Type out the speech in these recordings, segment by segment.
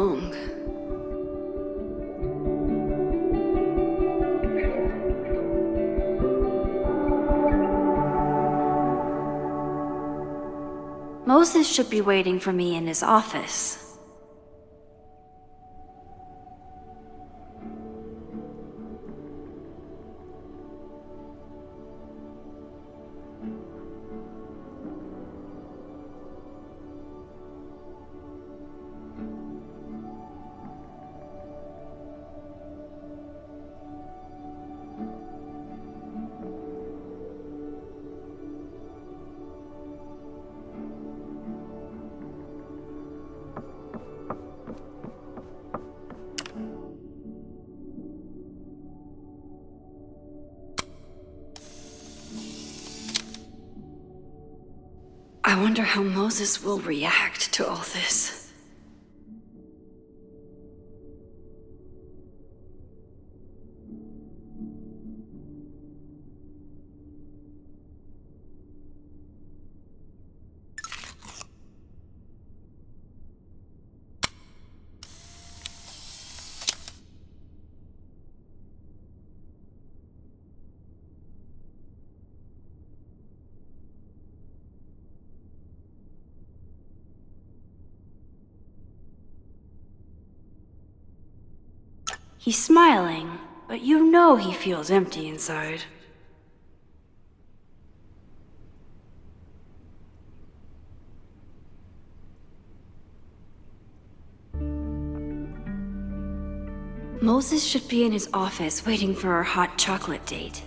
long. Moses should be waiting for me in his office. I wonder how Moses will react to all this. He's smiling, but you know he feels empty inside. Moses should be in his office waiting for our hot chocolate date.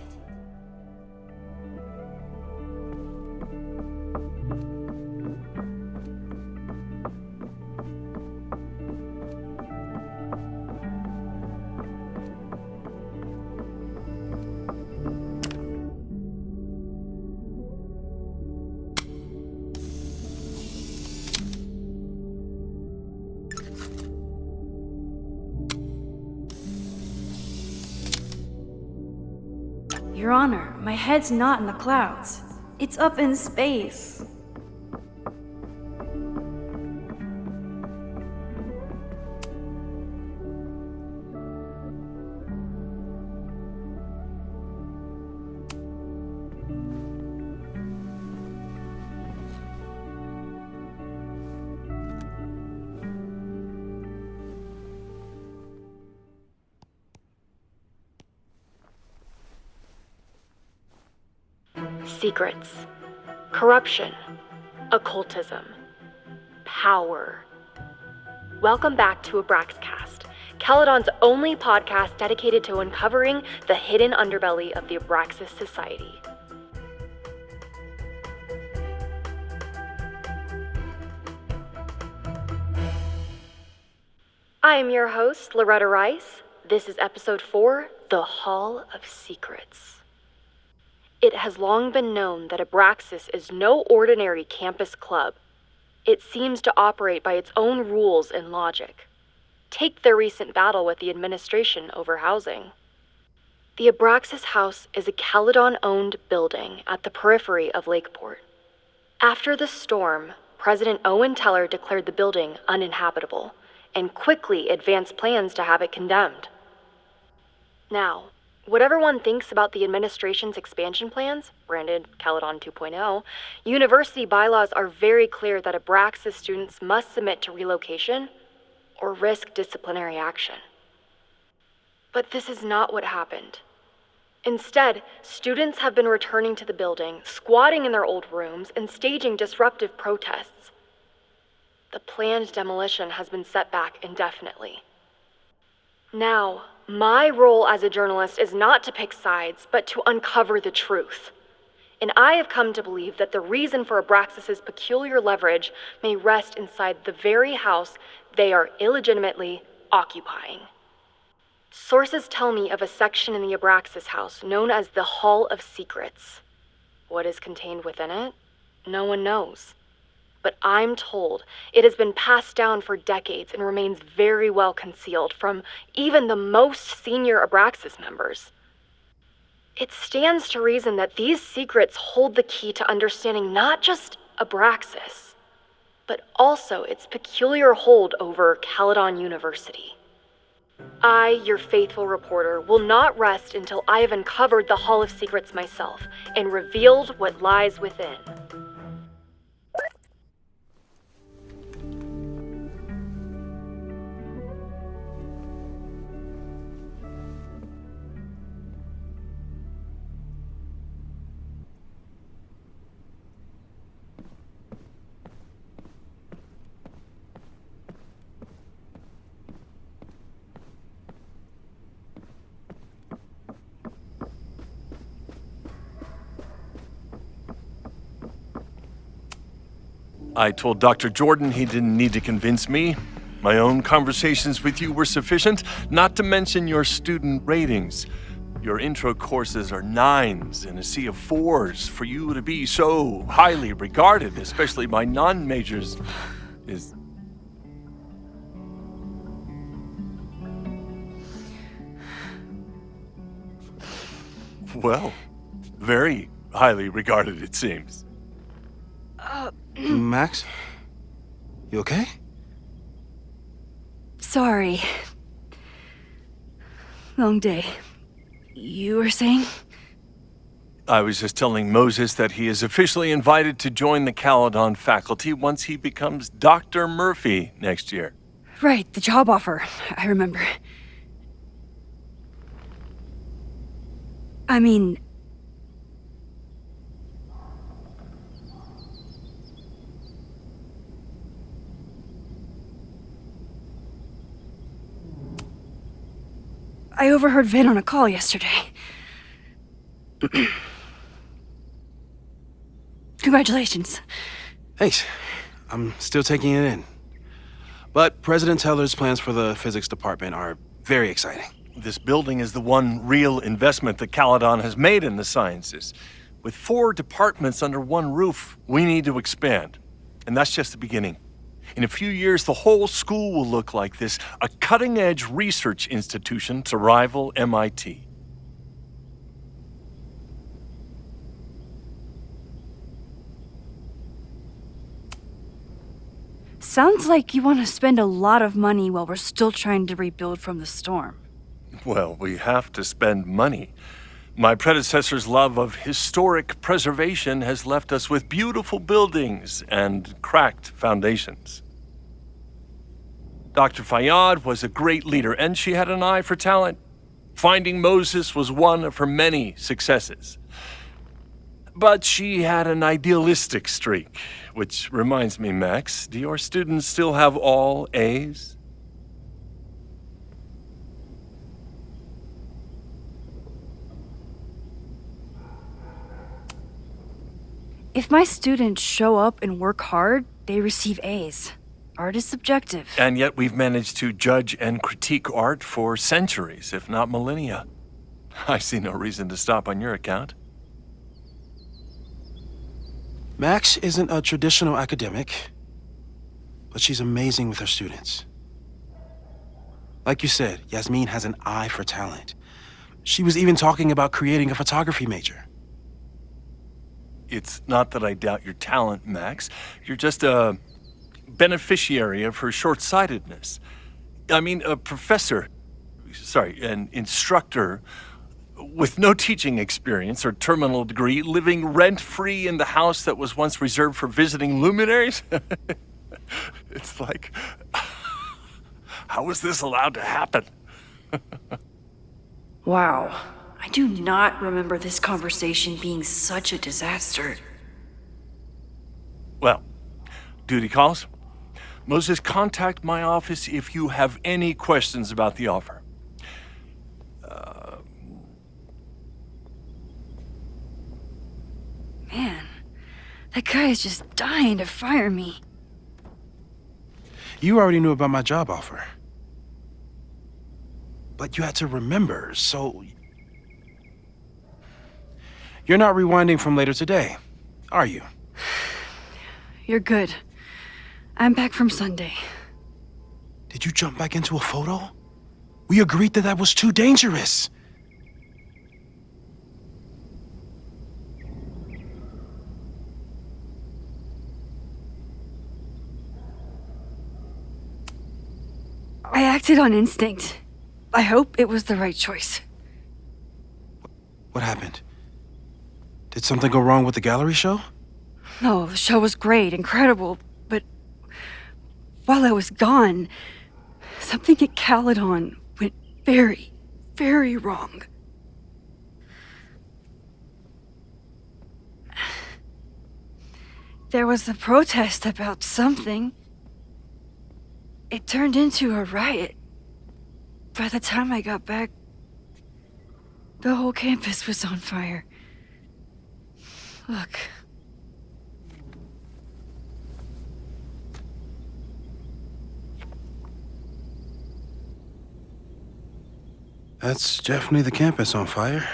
Your Honor, my head's not in the clouds. It's up in space. Secrets, corruption, occultism, power. Welcome back to Abraxcast, Caledon's only podcast dedicated to uncovering the hidden underbelly of the Abraxas Society. I am your host, Loretta Rice. This is episode 4, The Hall of Secrets. It has long been known that Abraxas is no ordinary campus club. It seems to operate by its own rules and logic. Take their recent battle with the administration over housing. The Abraxas House is a Caledon-owned building at the periphery of Lakeport. After the storm, President Owen Teller declared the building uninhabitable and quickly advanced plans to have it condemned. Now, whatever one thinks about the administration's expansion plans, branded Caledon 2.0, university bylaws are very clear that Abraxas students must submit to relocation or risk disciplinary action. But this is not what happened. Instead, students have been returning to the building, squatting in their old rooms, and staging disruptive protests. The planned demolition has been set back indefinitely. Now, my role as a journalist is not to pick sides, but to uncover the truth. And I have come to believe that the reason for Abraxas's peculiar leverage may rest inside the very house they are illegitimately occupying. Sources tell me of a section in the Abraxas house known as the Hall of Secrets. What is contained within it? No one knows. But I'm told it has been passed down for decades and remains very well concealed from even the most senior Abraxas members. It stands to reason that these secrets hold the key to understanding not just Abraxas, but also its peculiar hold over Caledon University. I, your faithful reporter, will not rest until I have uncovered the Hall of Secrets myself and revealed what lies within. I told Dr. Jordan he didn't need to convince me. My own conversations with you were sufficient, not to mention your student ratings. Your intro courses are 9s in a sea of 4s. For you to be so highly regarded, especially by non-majors, is... well, very highly regarded, it seems. Max? You okay? Sorry. Long day. You were saying? I was just telling Moses that he is officially invited to join the Caledon faculty once he becomes Dr. Murphy next year. Right, the job offer. I remember. I mean... I overheard Vin on a call yesterday. Congratulations. Thanks. I'm still taking it in. But President Teller's plans for the physics department are very exciting. This building is the one real investment that Caledon has made in the sciences. With 4 departments under one roof, we need to expand. And that's just the beginning. In a few years, the whole school will look like this, a cutting-edge research institution to rival MIT. Sounds like you want to spend a lot of money while we're still trying to rebuild from the storm. Well, we have to spend money. My predecessor's love of historic preservation has left us with beautiful buildings and cracked foundations. Dr. Fayyad was a great leader, and she had an eye for talent. Finding Moses was one of her many successes. But she had an idealistic streak, which reminds me, Max, do your students still have all A's? If my students show up and work hard, they receive A's. Art is subjective. And yet we've managed to judge and critique art for centuries, if not millennia. I see no reason to stop on your account. Max isn't a traditional academic, but she's amazing with her students. Like you said, Yasmin has an eye for talent. She was even talking about creating a photography major. It's not that I doubt your talent, Max. You're just a beneficiary of her short-sightedness. I mean, an instructor with no teaching experience or terminal degree, living rent-free in the house that was once reserved for visiting luminaries? It's like, how was this allowed to happen? Wow. I do not remember this conversation being such a disaster. Well, duty calls. Moses, contact my office if you have any questions about the offer. Man, that guy is just dying to fire me. You already knew about my job offer. But you had to remember, so... You're not rewinding from later today, are you? You're good. I'm back from Sunday. Did you jump back into a photo? We agreed that that was too dangerous. I acted on instinct. I hope it was the right choice. What happened? Did something go wrong with the gallery show? No, the show was great, incredible, but while I was gone, something at Caledon went very, very wrong. There was a protest about something. It turned into a riot. By the time I got back, the whole campus was on fire. Look. That's definitely the campus on fire.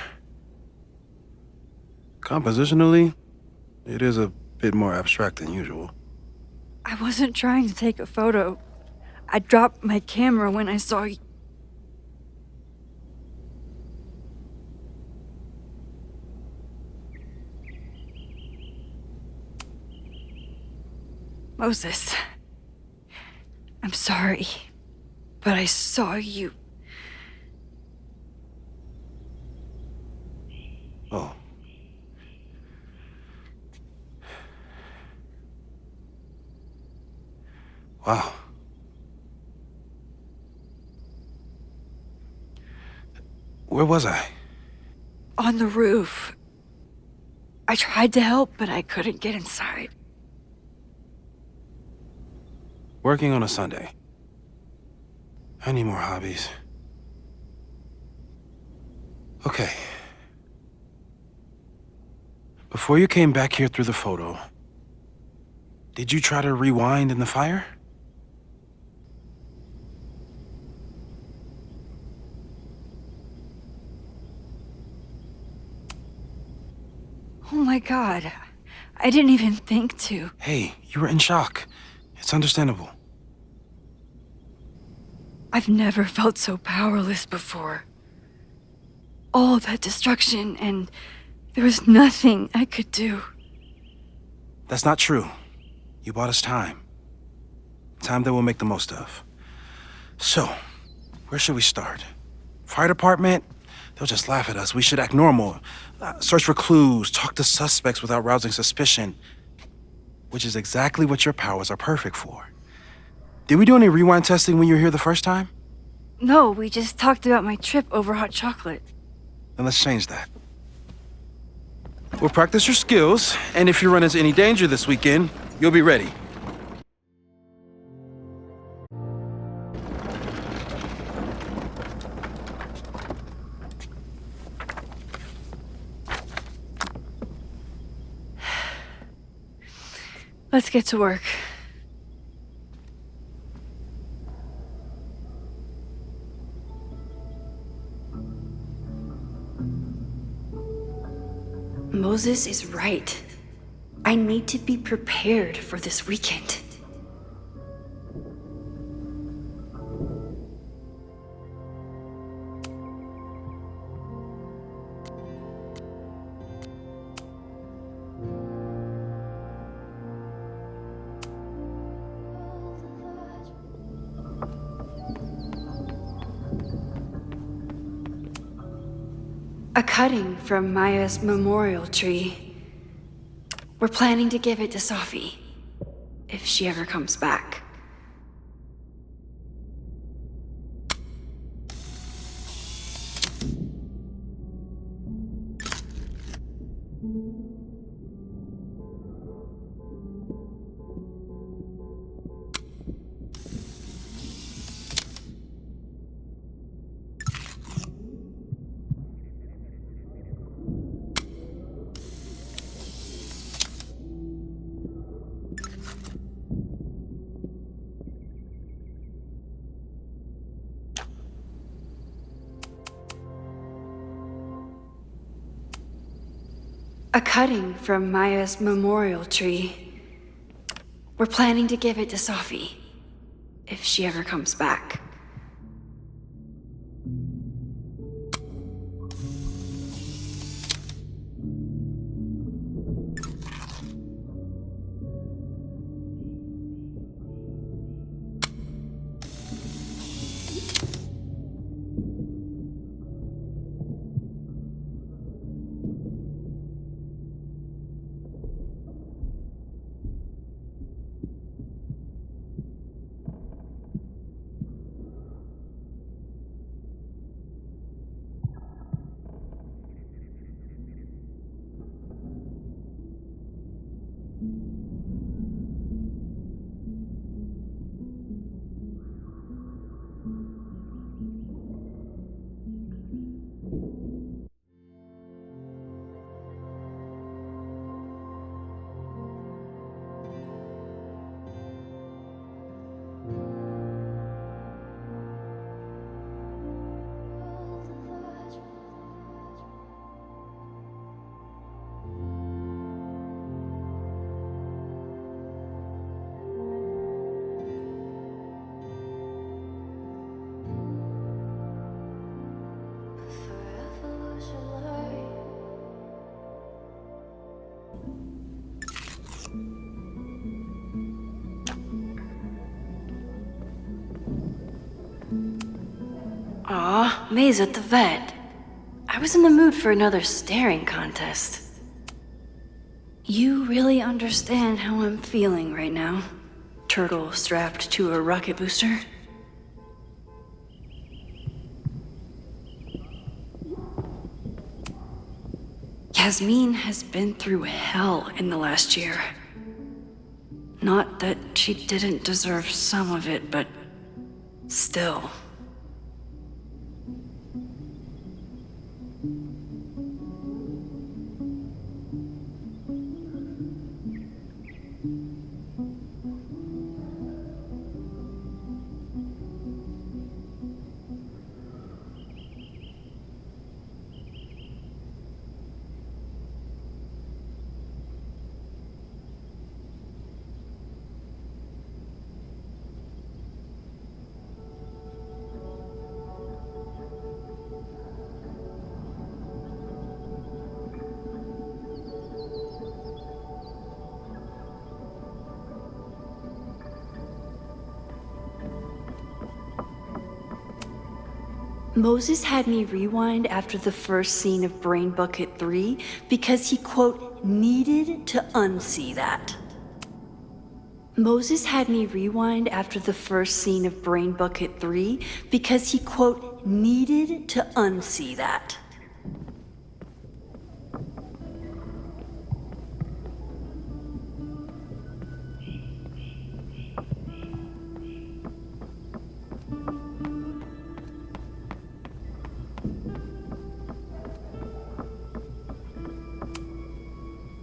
Compositionally, it is a bit more abstract than usual. I wasn't trying to take a photo. I dropped my camera when I saw you. Moses, I'm sorry, but I saw you. Oh. Wow. Where was I? On the roof. I tried to help, but I couldn't get inside. Working on a Sunday. I need more hobbies. Okay. Before you came back here through the photo, did you try to rewind in the fire? Oh my God. I didn't even think to. Hey, you were in shock. It's understandable. I've never felt so powerless before. All that destruction, and there was nothing I could do. That's not true. You bought us time. Time that we'll make the most of. So, where should we start? Fire department? They'll just laugh at us. We should act normal. Search for clues, talk to suspects without rousing suspicion. Which is exactly what your powers are perfect for. Did we do any rewind testing when you were here the first time? No, we just talked about my trip over hot chocolate. Then let's change that. We'll practice your skills, and if you run into any danger this weekend, you'll be ready. Let's get to work. Moses is right. I need to be prepared for this weekend. A cutting from Maya's memorial tree. We're planning to give it to Safi, if she ever comes back. A cutting from Maya's memorial tree. We're planning to give it to Safi, if she ever comes back. Aw, May's at the vet. I was in the mood for another staring contest. You really understand how I'm feeling right now? Turtle strapped to a rocket booster? Yasmin has been through hell in the last year. Not that she didn't deserve some of it, but still. Moses had me rewind after the first scene of Brain Bucket 3 because he, quote, needed to unsee that. Moses had me rewind after the first scene of Brain Bucket 3 because he, quote, needed to unsee that.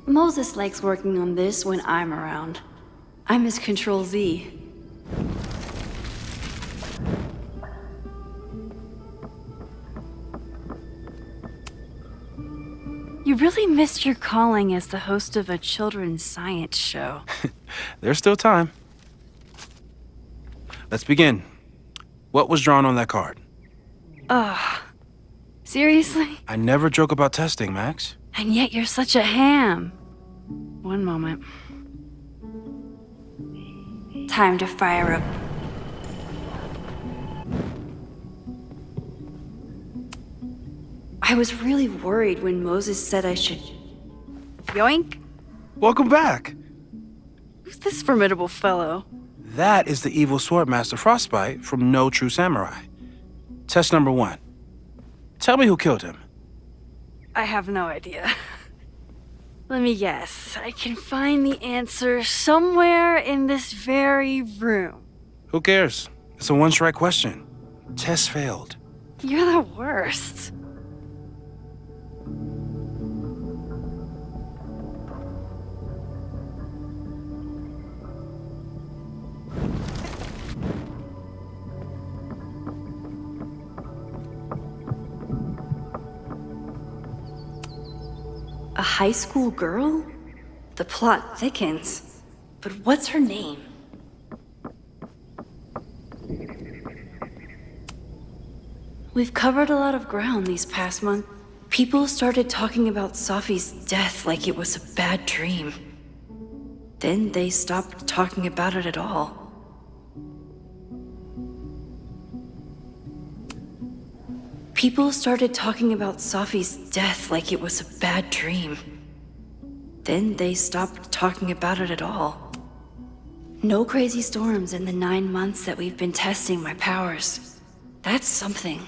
Moses likes working on this when I'm around. I'm his Control Z. You really missed your calling as the host of a children's science show. There's still time. Let's begin. What was drawn on that card? Ugh. Seriously? I never joke about testing, Max. And yet you're such a ham. One moment. Time to fire up. I was really worried when Moses said I should... Yoink? Welcome back. Who's this formidable fellow? That is the evil sword master Frostbite from No True Samurai. Test number 1. Tell me who killed him. I have no idea. Let me guess. I can find the answer somewhere in this very room. Who cares? It's a one-strike question. Test failed. You're the worst. A high school girl? The plot thickens. But what's her name? We've covered a lot of ground these past months. People started talking about Safi's death like it was a bad dream. Then they stopped talking about it at all. People started talking about Safi's death like it was a bad dream. Then they stopped talking about it at all. No crazy storms in the 9 months that we've been testing my powers. That's something.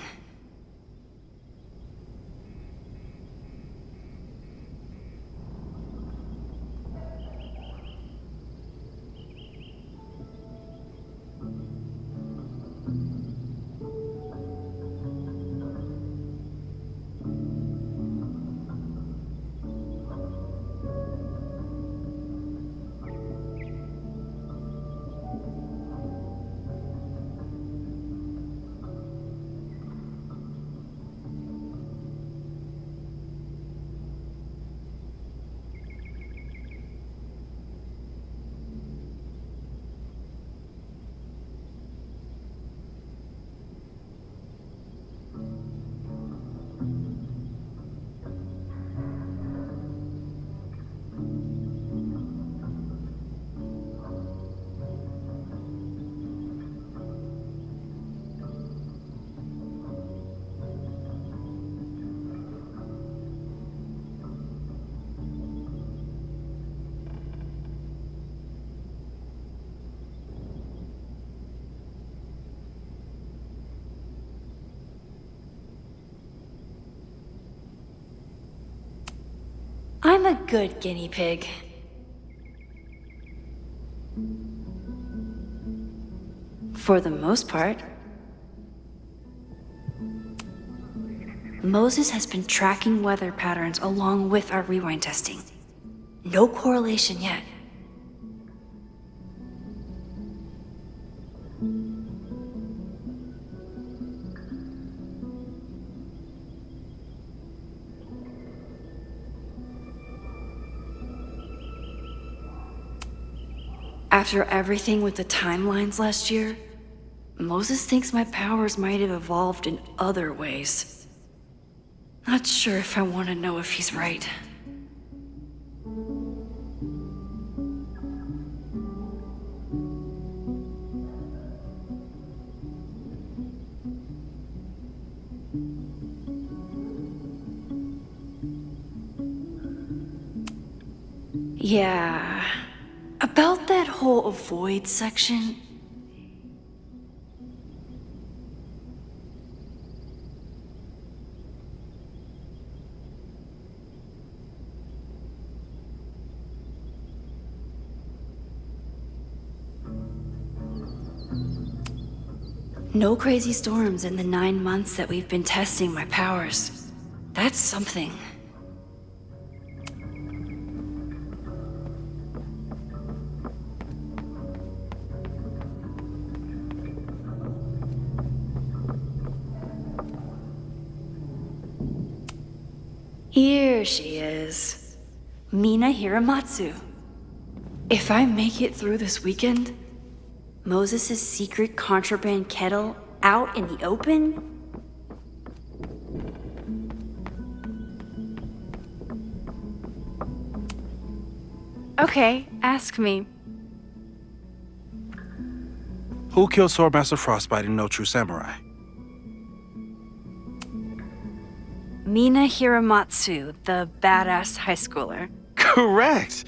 a good guinea pig. For the most part. Moses has been tracking weather patterns along with our rewind testing. No correlation yet. After everything with the timelines last year, Moses thinks my powers might have evolved in other ways. Not sure if I want to know if he's right. Yeah, about that whole avoid section. No crazy storms in the 9 months that we've been testing my powers. That's something. Here she is. Mina Hiramatsu. If I make it through this weekend, Moses' secret contraband kettle out in the open? Okay, ask me. Who killed Swordmaster Frostbite in No True Samurai? Mina Hiramatsu, the badass high schooler. Correct!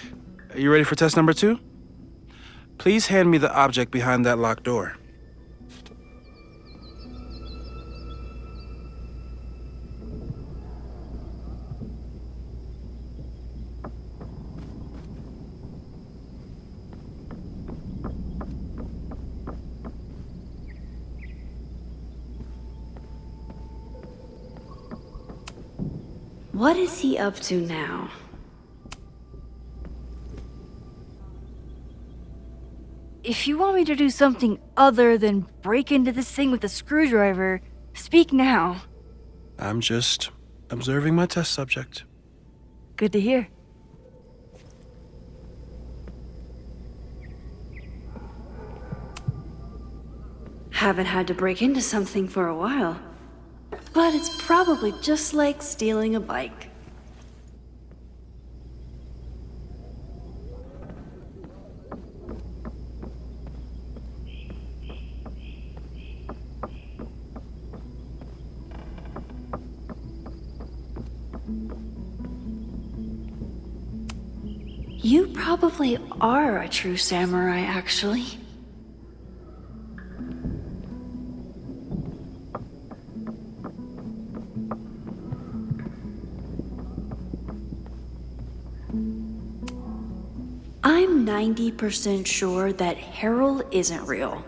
Are you ready for test number 2? Please hand me the object behind that locked door. What is he up to now? If you want me to do something other than break into this thing with a screwdriver, speak now. I'm just observing my test subject. Good to hear. Haven't had to break into something for a while. But it's probably just like stealing a bike. You probably are a true samurai, actually. I'm 90% sure that Harold isn't real.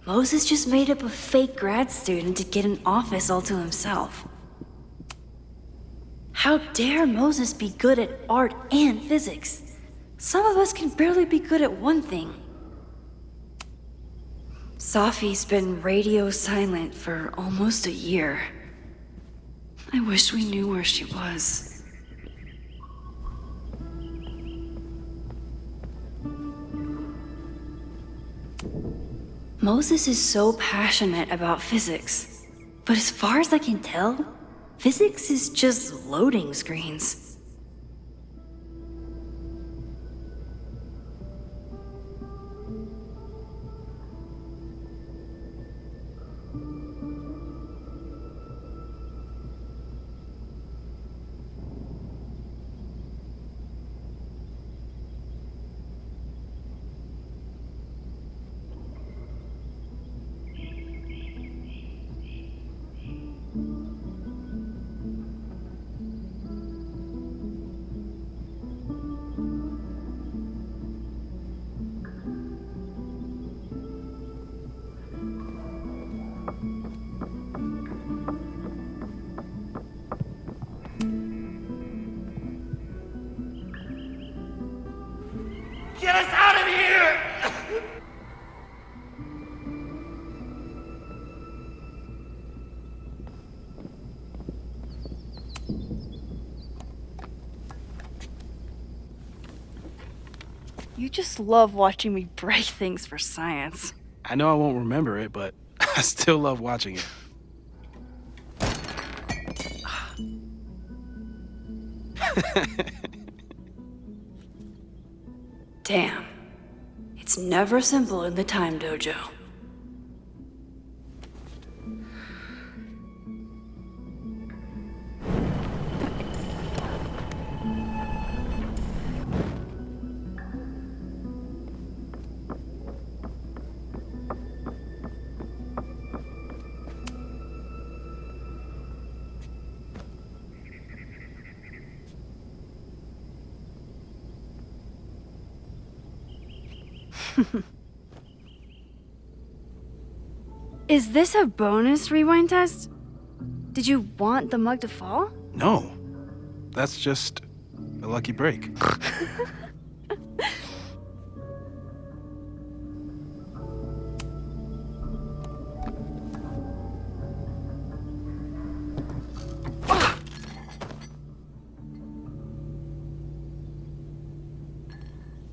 Moses just made up a fake grad student to get an office all to himself. How dare Moses be good at art and physics? Some of us can barely be good at one thing. Safi's been radio silent for almost a year. I wish we knew where she was. Moses is so passionate about physics, but as far as I can tell, physics is just loading screens. You just love watching me break things for science. I know I won't remember it, but I still love watching it. Damn. It's never simple in the Time Dojo. Is this a bonus rewind test? Did you want the mug to fall? No, that's just a lucky break.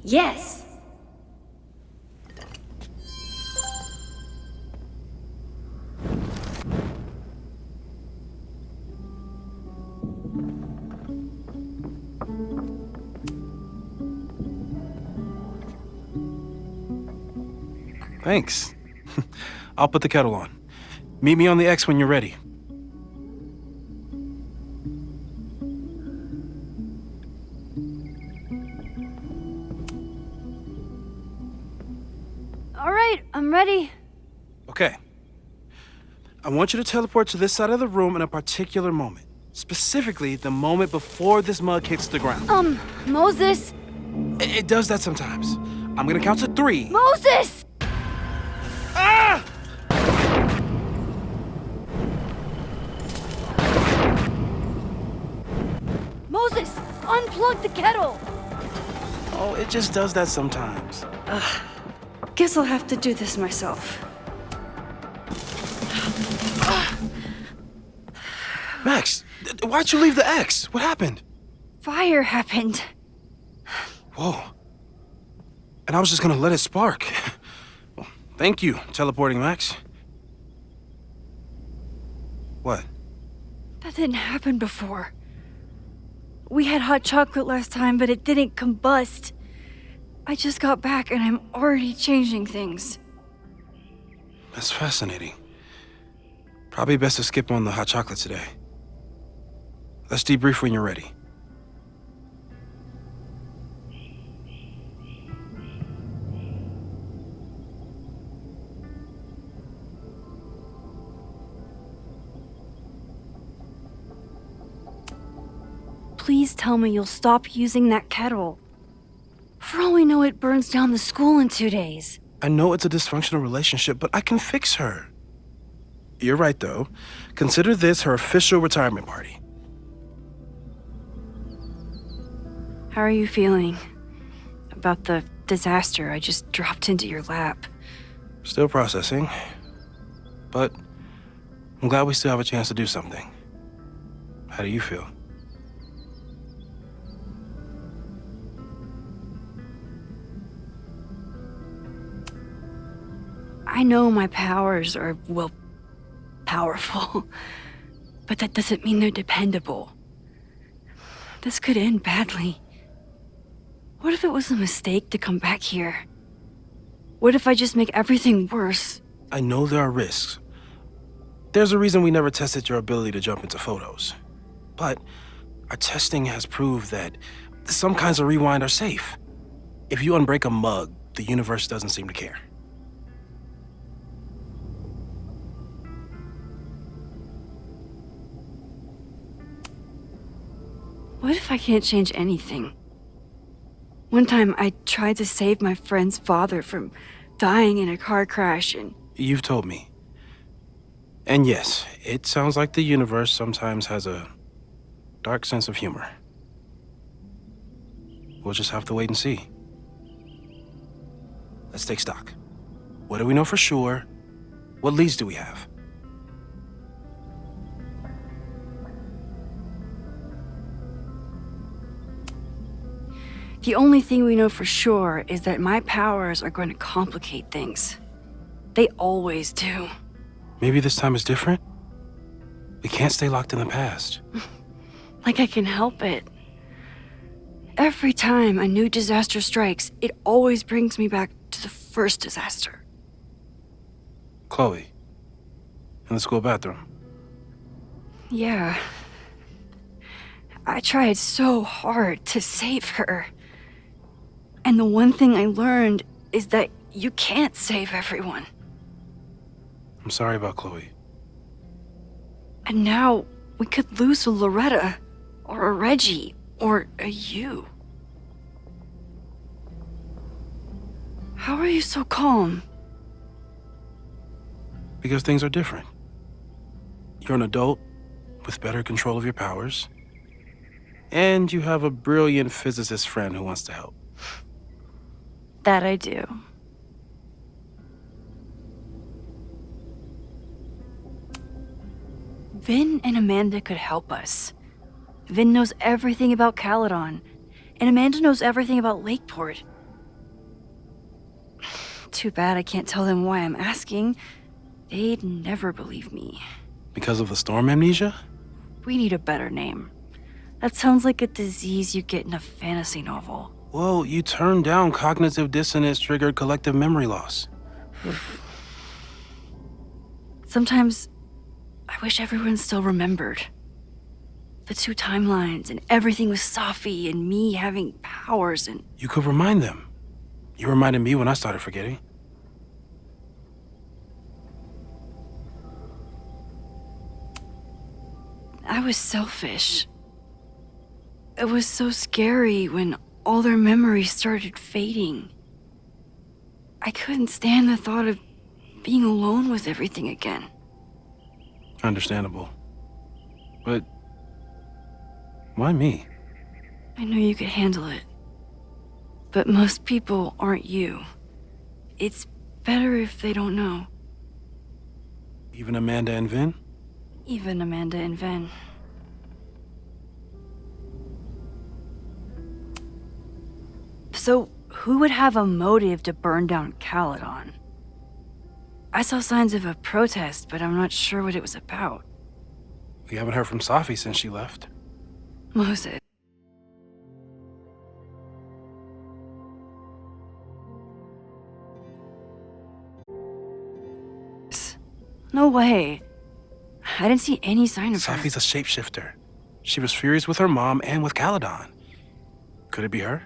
Yes! Thanks. I'll put the kettle on. Meet me on the X when you're ready. All right, I'm ready. Okay. I want you to teleport to this side of the room in a particular moment. Specifically, the moment before this mug hits the ground. Moses! It does that sometimes. I'm gonna count to 3. Moses! Ah! Moses, unplug the kettle! Oh, it just does that sometimes. Guess I'll have to do this myself. Max, why'd you leave the X? What happened? Fire happened. Whoa. And I was just gonna let it spark. Well, thank you, teleporting Max. What? That didn't happen before. We had hot chocolate last time, but it didn't combust. I just got back and I'm already changing things. That's fascinating. Probably best to skip on the hot chocolate today. Let's debrief when you're ready. Please tell me you'll stop using that kettle. For all we know, it burns down the school in 2 days. I know it's a dysfunctional relationship, but I can fix her. You're right, though. Consider this her official retirement party. How are you feeling about the disaster I just dropped into your lap? Still processing. But I'm glad we still have a chance to do something. How do you feel? I know my powers are, well, powerful, but that doesn't mean they're dependable. This could end badly. What if it was a mistake to come back here? What if I just make everything worse? I know there are risks. There's a reason we never tested your ability to jump into photos. But our testing has proved that some kinds of rewind are safe. If you unbreak a mug, the universe doesn't seem to care. What if I can't change anything? One time I tried to save my friend's father from dying in a car crash and... You've told me. And yes, it sounds like the universe sometimes has a dark sense of humor. We'll just have to wait and see. Let's take stock. What do we know for sure? What leads do we have? The only thing we know for sure is that my powers are going to complicate things. They always do. Maybe this time is different? We can't stay locked in the past. Like I can help it. Every time a new disaster strikes, it always brings me back to the first disaster. Chloe. In the school bathroom. Yeah. I tried so hard to save her. And the one thing I learned is that you can't save everyone. I'm sorry about Chloe. And now we could lose a Loretta, or a Reggie, or a you. How are you so calm? Because things are different. You're an adult with better control of your powers. And you have a brilliant physicist friend who wants to help. That I do. Vin and Amanda could help us. Vin knows everything about Caledon, and Amanda knows everything about Lakeport. Too bad I can't tell them why I'm asking. They'd never believe me. Because of the storm amnesia? We need a better name. That sounds like a disease you get in a fantasy novel. Well, you turned down cognitive dissonance triggered collective memory loss. Sometimes I wish everyone still remembered. The two timelines and everything with Safi and me having powers and... You could remind them. You reminded me when I started forgetting. I was selfish. It was so scary when all their memories started fading. I couldn't stand the thought of being alone with everything again. Understandable. But why me? I knew you could handle it. But most people aren't you. It's better if they don't know. Even Amanda and Vin? Even Amanda and Ven. So, who would have a motive to burn down Caledon? I saw signs of a protest, but I'm not sure what it was about. We haven't heard from Safi since she left. Moses. No way. I didn't see any sign of her. Safi's a shapeshifter. She was furious with her mom and with Caledon. Could it be her?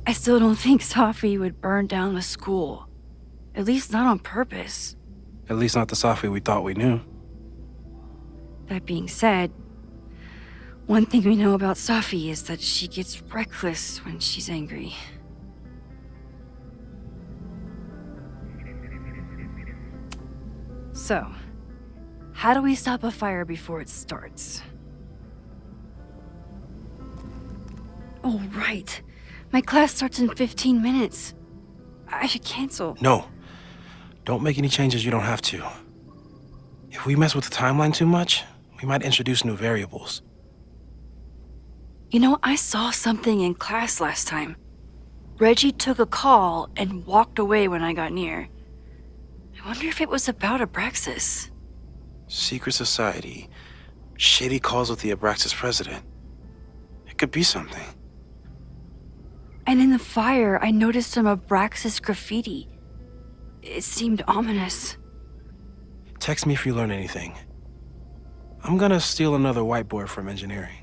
I still don't think Safi would burn down the school. At least not on purpose. At least not the Safi we thought we knew. That being said, one thing we know about Safi is that she gets reckless when she's angry. So, how do we stop a fire before it starts? Oh, right. My class starts in 15 minutes. I should cancel. No. Don't make any changes you don't have to. If we mess with the timeline too much, we might introduce new variables. You know, I saw something in class last time. Reggie took a call and walked away when I got near. I wonder if it was about Abraxas. Secret society. Shady calls with the Abraxas president. It could be something. And in the fire, I noticed some Abraxas graffiti. It seemed ominous. Text me if you learn anything. I'm gonna steal another whiteboard from engineering.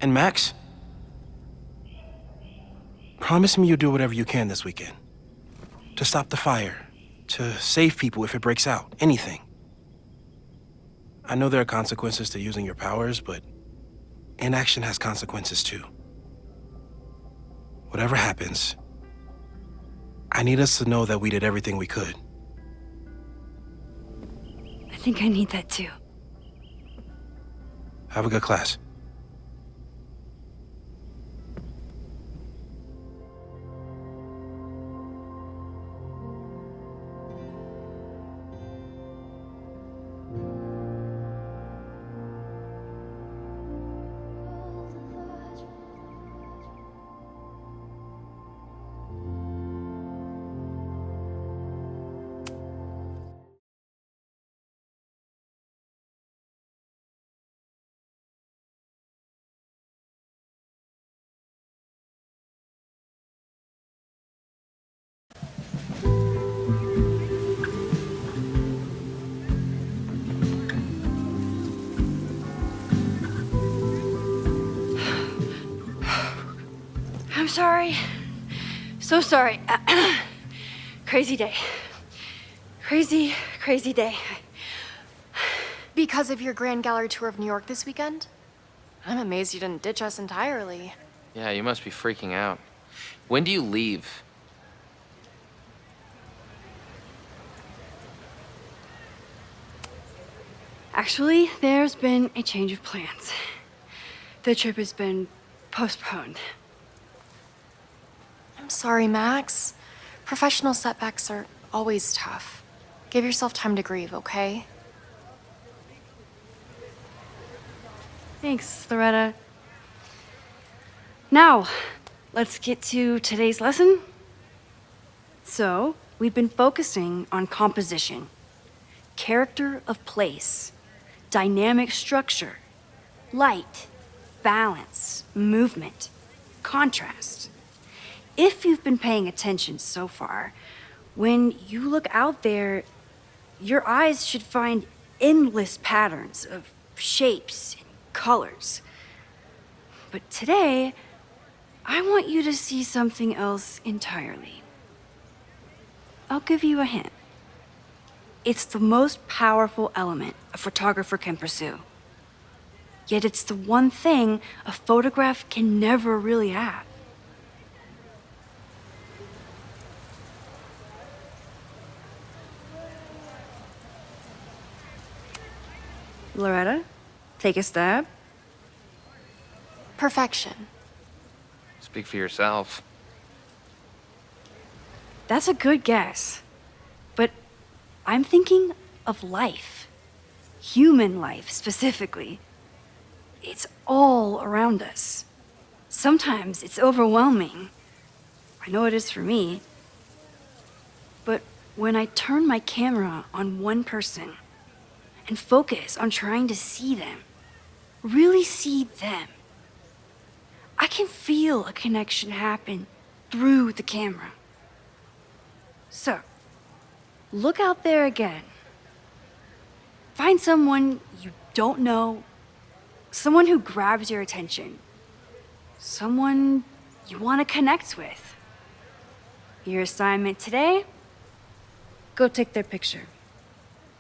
And Max? Promise me you'll do whatever you can this weekend. To stop the fire. To save people if it breaks out. Anything. I know there are consequences to using your powers, but inaction has consequences too. Whatever happens, I need us to know that we did everything we could. I think I need that too. Have a good class. I'm sorry. So sorry. Crazy day. Crazy, crazy day. Because of your Grand Gallery tour of New York this weekend? I'm amazed you didn't ditch us entirely. Yeah, you must be freaking out. When do you leave? Actually, there's been a change of plans. The trip has been postponed. I'm sorry, Max. Professional setbacks are always tough. Give yourself time to grieve, okay? Thanks, Loretta. Now, let's get to today's lesson. So, we've been focusing on composition, character of place, dynamic structure, light, balance, movement, contrast. If you've been paying attention so far, when you look out there, your eyes should find endless patterns of shapes and colors. But today, I want you to see something else entirely. I'll give you a hint. It's the most powerful element a photographer can pursue. Yet it's the one thing a photograph can never really have. Loretta, take a stab. Perfection. Speak for yourself. That's a good guess. But I'm thinking of life. Human life, specifically. It's all around us. Sometimes it's overwhelming. I know it is for me. But when I turn my camera on one person and focus on trying to see them, really see them, I can feel a connection happen through the camera. So, look out there again. Find someone you don't know, someone who grabs your attention, someone you want to connect with. Your assignment today? Go take their picture.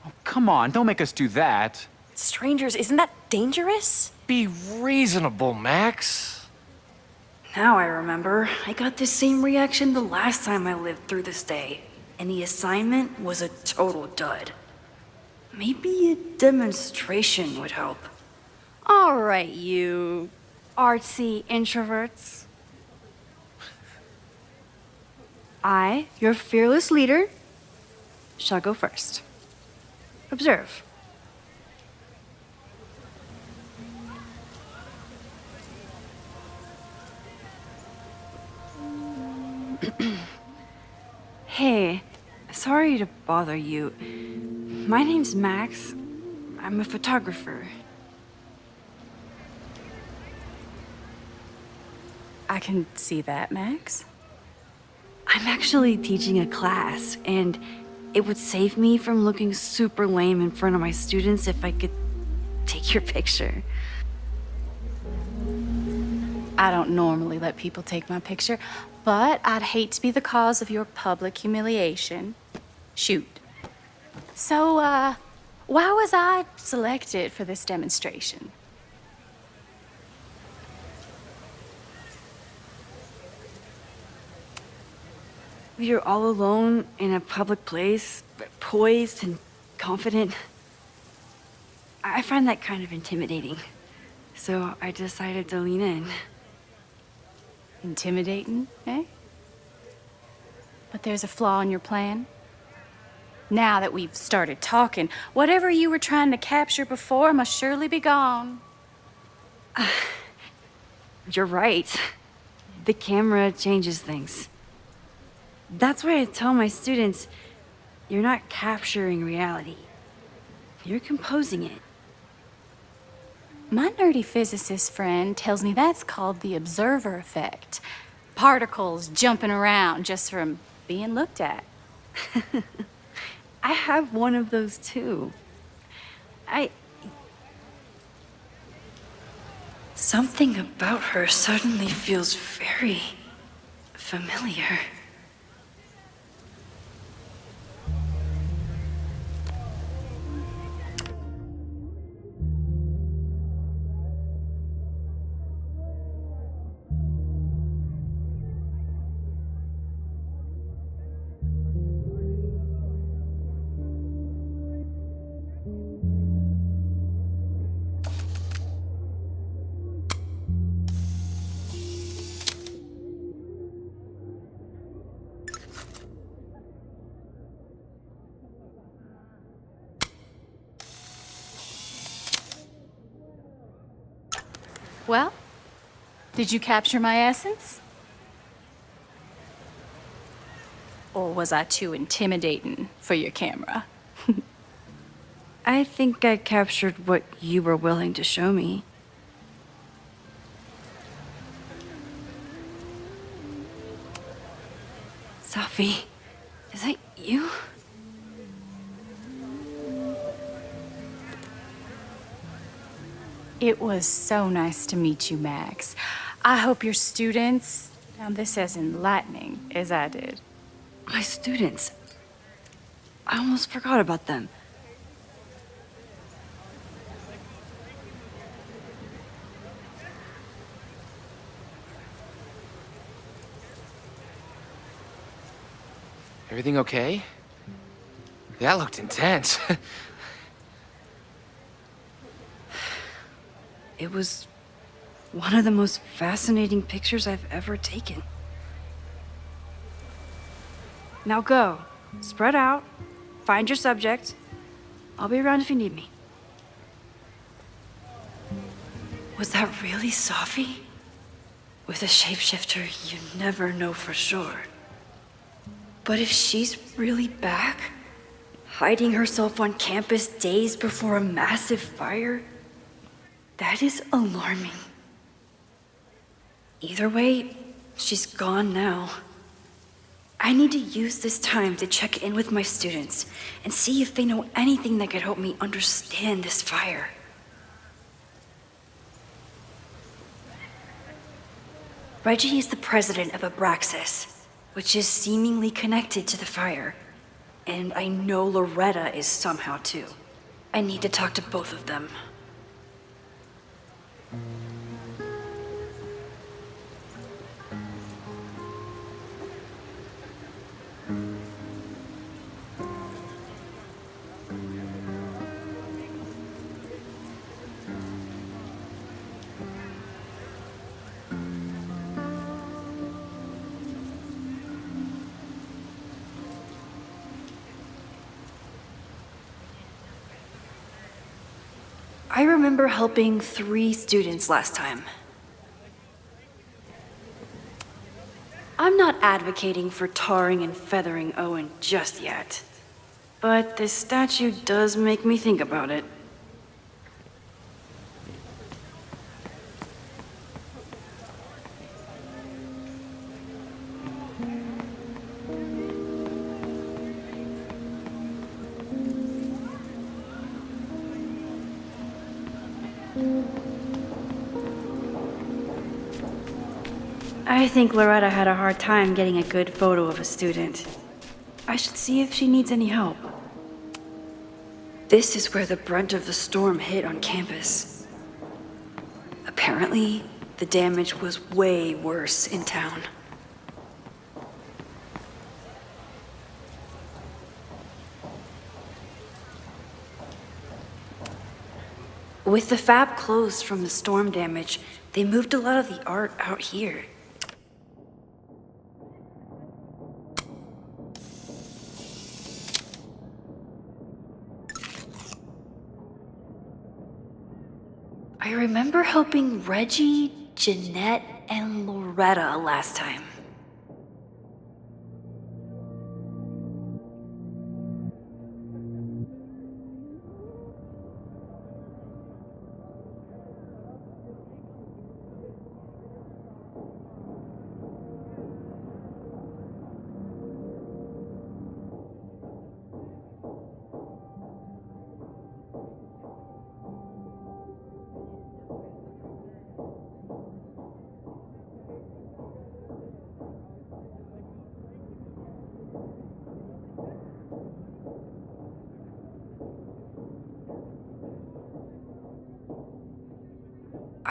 Oh, come on, don't make us do that. Strangers, isn't that dangerous? Be reasonable, Max. Now I remember, I got the same reaction the last time I lived through this day, and the assignment was a total dud. Maybe a demonstration would help. All right, you artsy introverts. I, your fearless leader, shall go first. Observe. Hey, sorry to bother you. My name's Max. I'm a photographer. I can see that, Max. I'm actually teaching a class, and it would save me from looking super lame in front of my students if I could take your picture. I don't normally let people take my picture, but I'd hate to be the cause of your public humiliation. Shoot. So, why was I selected for this demonstration? You're all alone in a public place, poised and confident. I find that kind of intimidating. So I decided to lean in. Intimidating, eh? But there's a flaw in your plan. Now that we've started talking, whatever you were trying to capture before must surely be gone. You're right. The camera changes things. That's why I tell my students, you're not capturing reality. You're composing it. My nerdy physicist friend tells me that's called the observer effect. Particles jumping around just from being looked at. I have one of those too. Something about her suddenly feels very familiar. Well, did you capture my essence? Or was I too intimidating for your camera? I think I captured what you were willing to show me. Sophie, is that you? It was so nice to meet you, Max. I hope your students found this as enlightening as I did. My students. I almost forgot about them. Everything okay? That looked intense. It was one of the most fascinating pictures I've ever taken. Now go. Spread out. Find your subject. I'll be around if you need me. Was that really Sophie? With a shapeshifter, you never know for sure. But if she's really back, hiding herself on campus days before a massive fire, that is alarming. Either way, she's gone now. I need to use this time to check in with my students and see if they know anything that could help me understand this fire. Reggie is the president of Abraxas, which is seemingly connected to the fire. And I know Loretta is somehow too. I need to talk to both of them. I remember helping 3 students last time. I'm not advocating for tarring and feathering Owen just yet, but this statue does make me think about it. I think Loretta had a hard time getting a good photo of a student. I should see if she needs any help. This is where the brunt of the storm hit on campus. Apparently, the damage was way worse in town. With the fab closed from the storm damage, they moved a lot of the art out here. I remember helping Reggie, Jeanette, and Loretta last time.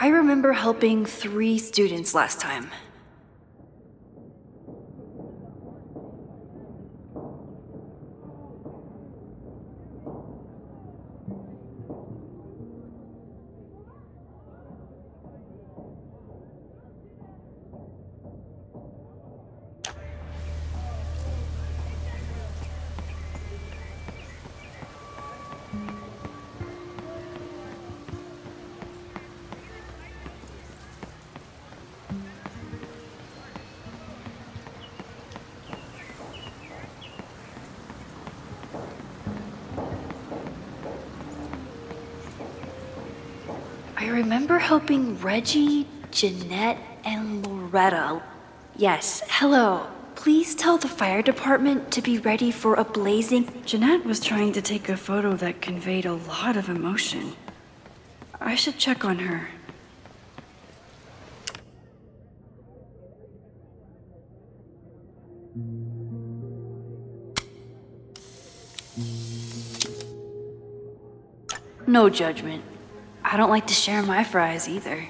I remember helping 3 students last time. I remember helping Reggie, Jeanette, and Loretta. Yes, hello. Please tell the fire department to be ready for a blazing... Jeanette was trying to take a photo that conveyed a lot of emotion. I should check on her. No judgment. I don't like to share my fries either.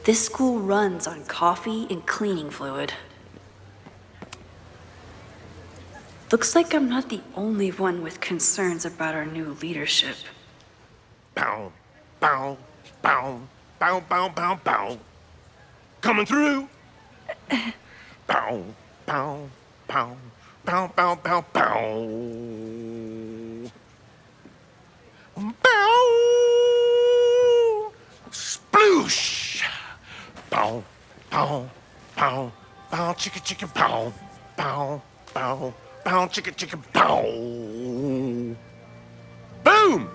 This school runs on coffee and cleaning fluid. Looks like I'm not the only one with concerns about our new leadership. Bow, bow, bow, bow, bow, bow, bow. Coming through. Bow, bow, bow, bow, bow, bow, bow. Bow. Sploosh. Bow, bow, bow, bow, chicka, chicka, bow, bow, bow, bow, chicka, chicka, bow. Boom!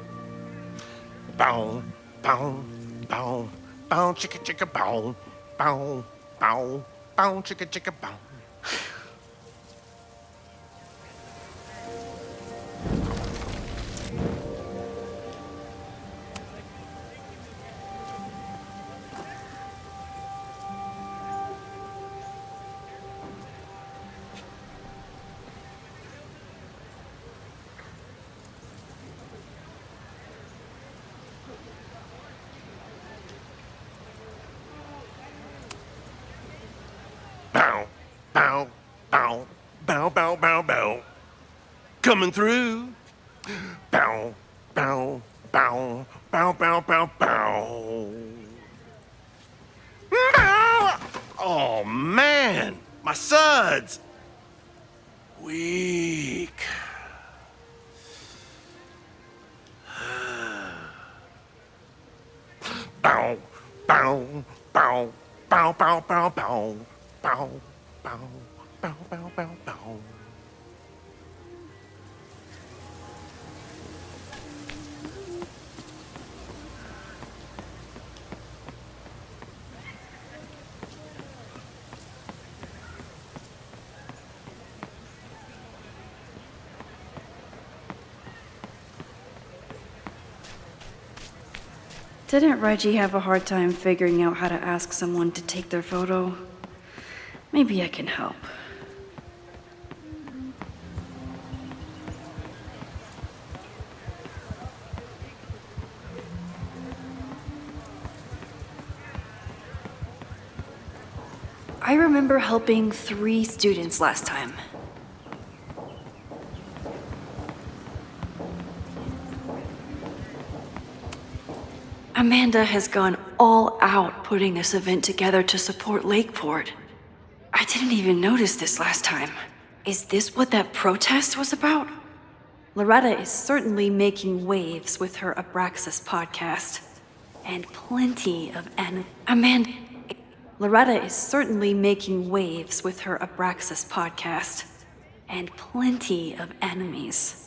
Bow, bow, bow, bow, chicka, chicka, bow, bow, bow, bow, chicka, chicka, bow. Bow, bow, bow, bow, bow, bow, bow. Coming through. Bow, bow, bow, bow, bow, bow, bow. Bow! Oh, man, my suds. Weak. Bow, bow, bow, bow, bow, bow, bow. Bow, bow, bow, bow, bow, bow. Didn't Reggie have a hard time figuring out how to ask someone to take their photo? Maybe I can help. remember helping 3 students last time. Amanda has gone all out putting this event together to support Lakeport. I didn't even notice this last time. Is this what that protest was about? Loretta is certainly making waves with her Abraxas podcast. And plenty of Loretta is certainly making waves with her Abraxas podcast. And plenty of enemies.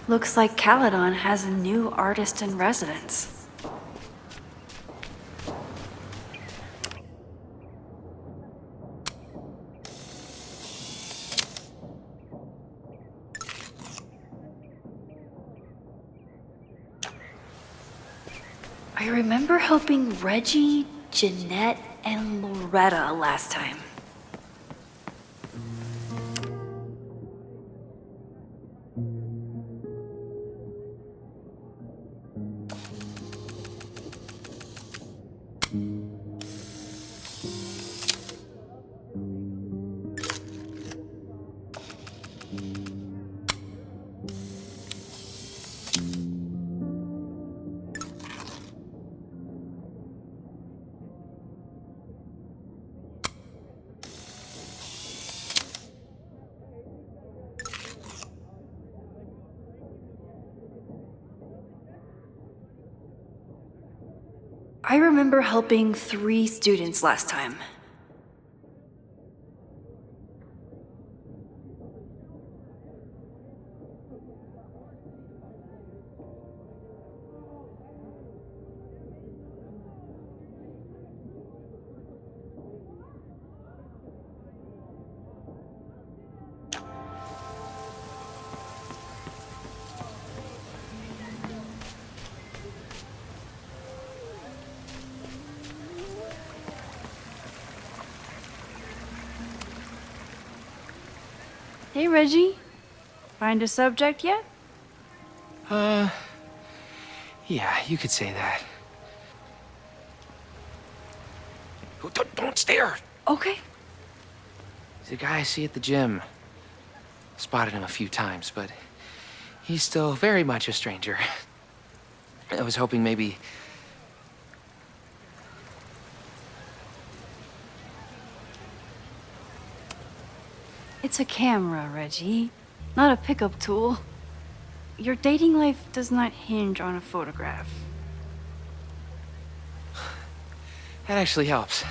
Looks like Caledon has a new artist in residence. I remember helping Reggie, Jeanette, and Loretta last time. I remember helping 3 students last time. Hey, Reggie. Find a subject yet? Yeah, you could say that. Oh, don't stare. Okay. He's a guy I see at the gym. Spotted him a few times, but he's still very much a stranger. I was hoping maybe... It's a camera, Reggie, not a pickup tool. Your dating life does not hinge on a photograph. That actually helps.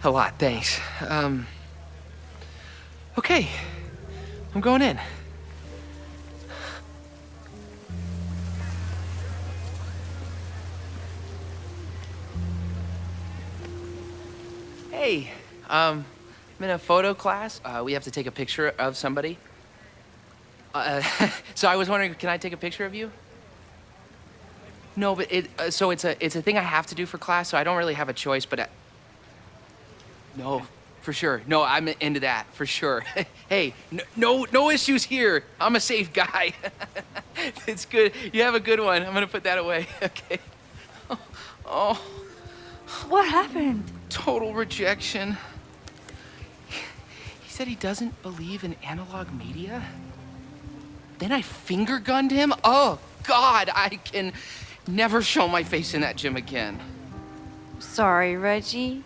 A lot, thanks. Okay. I'm going in. Hey, I'm in a photo class. We have to take a picture of somebody. So I was wondering, can I take a picture of you? No, but it's a thing I have to do for class, so I don't really have a choice, but no, for sure. No, I'm into that, for sure. Hey, no issues here. I'm a safe guy. It's good. You have a good one. I'm gonna put that away. Okay. Oh. What happened? Total rejection. He said he doesn't believe in analog media. Then I finger gunned him. Oh, God, I can never show my face in that gym again. Sorry, Reggie.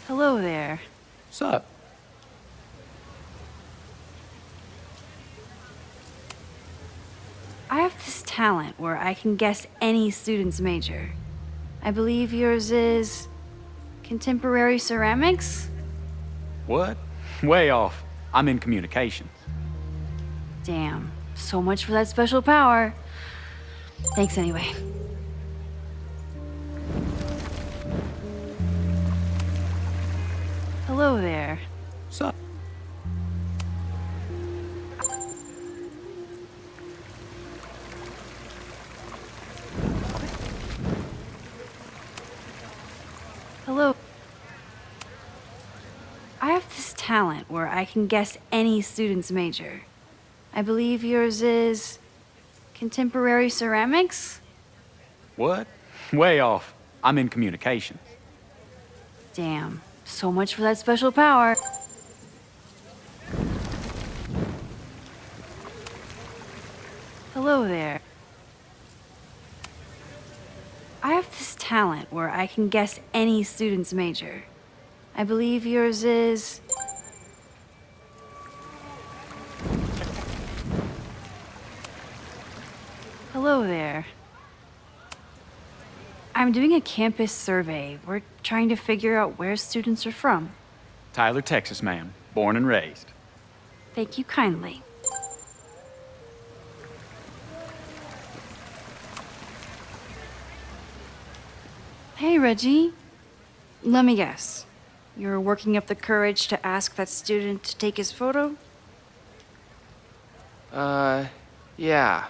Hello there. What's up? I have this talent where I can guess any student's major. I believe yours is contemporary ceramics? What? Way off. I'm in communications. Damn. So much for that special power. Thanks anyway. Hello there. So, Hello. I have this talent where I can guess any student's major. I believe yours is contemporary ceramics? what? Way off. I'm in communications. Damn. So much for that special power. Hello there. I have this talent where I can guess any student's major. I believe yours is... Hello there. I'm doing a campus survey. We're trying to figure out where students are from. Tyler, Texas, ma'am. Born and raised. Thank you kindly. Hey, Reggie. Let me guess. You're working up the courage to ask that student to take his photo? Yeah.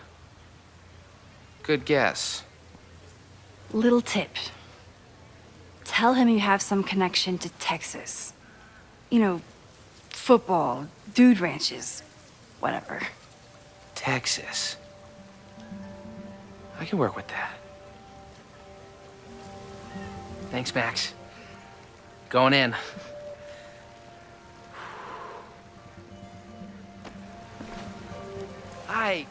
Good guess. Little tip. Tell him you have some connection to Texas. You know, football, dude ranches, whatever. Texas. I can work with that. Thanks, Max. Going in. Hi.